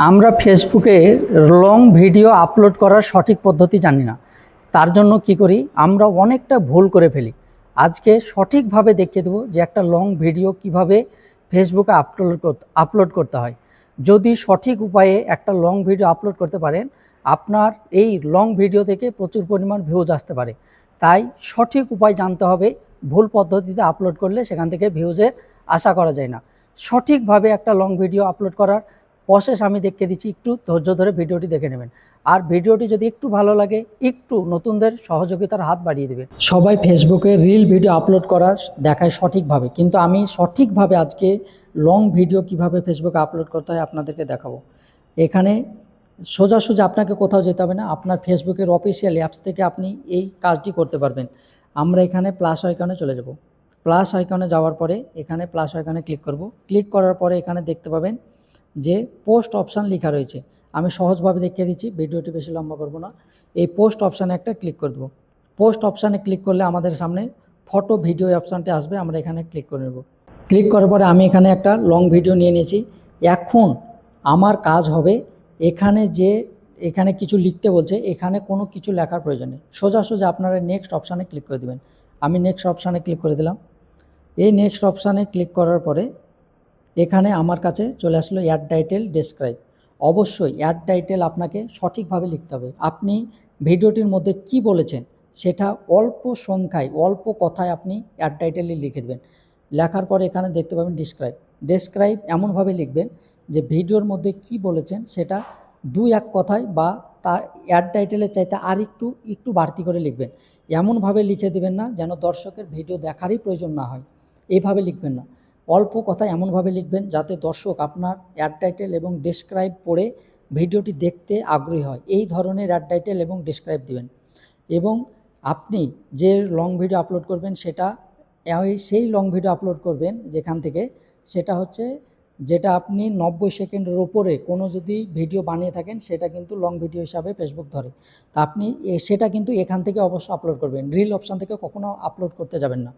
আমরা ফেসবুকে long video upload করার সঠিক পদ্ধতি জানি না। তার জন্য কি করি, আমরা অনেকটা ভুল করে ফেলি। আজকে সঠিকভাবে দেখিয়ে দেবো যে একটা লং ভিডিও কিভাবে ফেসবুকে আপলোড করতে হয়। যদি সঠিক উপায়ে একটা লং ভিডিও আপলোড করতে পারেন, আপনার এই লং ভিডিও থেকে প্রচুর পরিমাণ ভিউজ আসতে পারে। তাই সঠিক উপায় জানতে হবে। ভুল পদ্ধতিতে আপলোড করলে সেখান থেকে ভিউজের আশা করা যায় না। সঠিকভাবে একটা লং ভিডিও আপলোড করার প্রসেস আমি দেখিয়ে দিচ্ছি, একটু ধৈর্য ধরে ভিডিওটি দেখে নেবেন। আর ভিডিওটি যদি একটু ভালো লাগে, একটু নতুনদের সহযোগিতার হাত বাড়িয়ে দেবেন। সবাই ফেসবুকে রিল ভিডিও আপলোড করা দেখায় সঠিকভাবে, কিন্তু আমি সঠিকভাবে আজকে লং ভিডিও কিভাবে ফেসবুকে আপলোড করতে হয় আপনাদেরকে দেখাবো। এখানে সোজাসুজি আপনাকে কোথাও যেতে হবে না, আপনার ফেসবুকের অফিসিয়াল অ্যাপস থেকে আপনি এই কাজটি করতে পারবেন। আমরা এখানে প্লাস আইকনে চলে যাব। প্লাস আইকনে যাওয়ার পরে এখানে প্লাস আইকনে ক্লিক করব। ক্লিক করার পরে এখানে দেখতে পাবেন যে পোস্ট অপশান লেখা রয়েছে। আমি সহজভাবে দেখিয়ে দিচ্ছি, ভিডিওটি বেশি লম্বা করব না। এই পোস্ট অপশানে একটা ক্লিক করে দেবো। পোস্ট অপশানে ক্লিক করলে আমাদের সামনে ফটো ভিডিও অপশানটি আসবে, আমরা এখানে ক্লিক করে নেব। ক্লিক করার পরে আমি এখানে একটা লং ভিডিও নিয়ে নিয়েছি। এখন আমার কাজ হবে এখানে কিছু লিখতে বলছে, এখানে কোনো কিছু লেখার প্রয়োজন নেই। সোজা আপনারা নেক্সট অপশানে ক্লিক করে দেবেন। আমি নেক্সট অপশানে ক্লিক করে দিলাম। এই নেক্সট অপশানে ক্লিক করার পরে এখানে আমার কাছে চলে আসলো অ্যাড টাইটেল ডেসক্রাইব। অবশ্যই অ্যাড টাইটেল আপনাকে সঠিকভাবে লিখতে হবে। আপনি ভিডিওটির মধ্যে কি বলেছেন সেটা অল্প সংখ্যায়, অল্প কথায় আপনি অ্যাড টাইটেলে লিখে দেবেন। লেখার পরে এখানে দেখতে পাবেন ডেসক্রাইব এমনভাবে লিখবেন যে ভিডিওর মধ্যে কি বলেছেন সেটা 2-1 কথায় বা তার অ্যাড টাইটেলের চাইতে আর একটু বাড়তি করে লিখবেন। এমনভাবে লিখে দেবেন না যেন দর্শকের ভিডিও দেখারই প্রয়োজন না হয়, এইভাবে লিখবেন না। অল্প কথা এমনভাবে লিখবেন যাতে দর্শক আপনার অ্যাড টাইটেল এবং ডেসক্রাইব পড়ে ভিডিওটি দেখতে আগ্রহী হয়। এই ধরনের অ্যাড টাইটেল এবং ডেসক্রাইব দিবেন। এবং আপনি যে লং ভিডিও আপলোড করবেন সেটা সেই লং ভিডিও আপলোড করবেন যেখান থেকে, সেটা হচ্ছে যেটা আপনি 90 সেকেন্ডের ওপরে কোনো যদি ভিডিও বানিয়ে থাকেন সেটা কিন্তু লং ভিডিও হিসাবে ফেসবুক ধরে। তা আপনি সেটা কিন্তু এখান থেকে অবশ্যই আপলোড করবেন, রিল অপশান থেকে কখনো আপলোড করতে যাবেন না।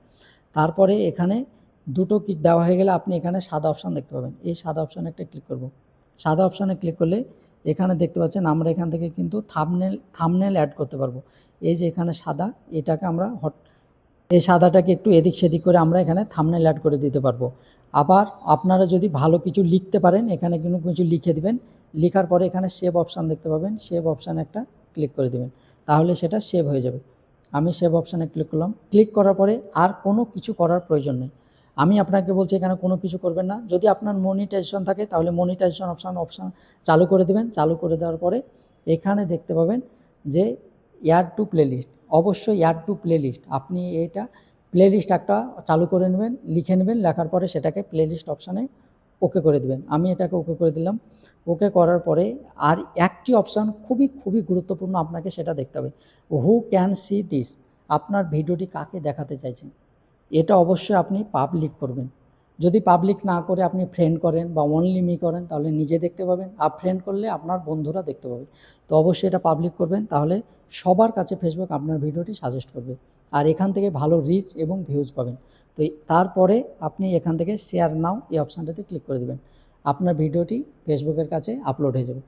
তারপরে এখানে দুটো কি দেওয়া হয়ে গেলে আপনি এখানে সাদা অপশান দেখতে পাবেন। এই সাদা অপশানে একটা ক্লিক করব। সাদা অপশানে ক্লিক করলে এখানে দেখতে পাচ্ছেন আমরা এখান থেকে কিন্তু থাম্বনেল অ্যাড করতে পারবো। এই যে এখানে সাদা, এটাকে আমরা এই সাদাটাকে একটু এদিক সেদিক করে আমরা এখানে থাম্বনেল অ্যাড করে দিতে পারবো। আবার আপনারা যদি ভালো কিছু লিখতে পারেন এখানে কিন্তু কিছু লিখে দিবেন। লেখার পরে এখানে সেভ অপশান দেখতে পাবেন, সেভ অপশানে একটা ক্লিক করে দেবেন, তাহলে সেটা সেভ হয়ে যাবে। আমি সেভ অপশানে ক্লিক করলাম। ক্লিক করার পরে আর কোনো কিছু করার প্রয়োজন নেই। আমি আপনাকে বলছি এখানে কোনো কিছু করবেন না। যদি আপনার মনিটাইজেশন থাকে তাহলে মনিটাইজেশন অপশান চালু করে দেবেন। চালু করে দেওয়ার পরে এখানে দেখতে পাবেন যে অ্যাড টু প্লেলিস্ট। অবশ্যই অ্যাড টু প্লেলিস্ট, আপনি এটা প্লেলিস্ট একটা চালু করে নেবেন, লিখে নেবেন। লেখার পরে সেটাকে প্লেলিস্ট অপশানে ওকে করে দেবেন। আমি এটাকে ওকে করে দিলাম। ওকে করার পরে আর একটি অপশান খুবই গুরুত্বপূর্ণ, আপনাকে সেটা দেখতে হবে। হু ক্যান সি দিস, আপনার ভিডিওটি কাকে দেখাতে চাইছেন এটা অবশ্যই আপনি পাবলিক করবেন। যদি পাবলিক না করে আপনি ফ্রেন্ড করেন বা অনলি মি করেন তাহলে নিজে দেখতে পাবেন, আর ফ্রেন্ড করলে আপনার বন্ধুরা দেখতে পাবে। তো অবশ্যই এটা পাবলিক করবেন, তাহলে সবার কাছে ফেসবুক আপনার ভিডিওটি সাজেস্ট করবে আর এখান থেকে ভালো রিচ এবং ভিউজ পাবেন। তো তারপরে আপনি এখান থেকে শেয়ার নাও এই অপশানটাতে ক্লিক করে দেবেন, আপনার ভিডিওটি ফেসবুকের কাছে আপলোড হয়ে যাবে।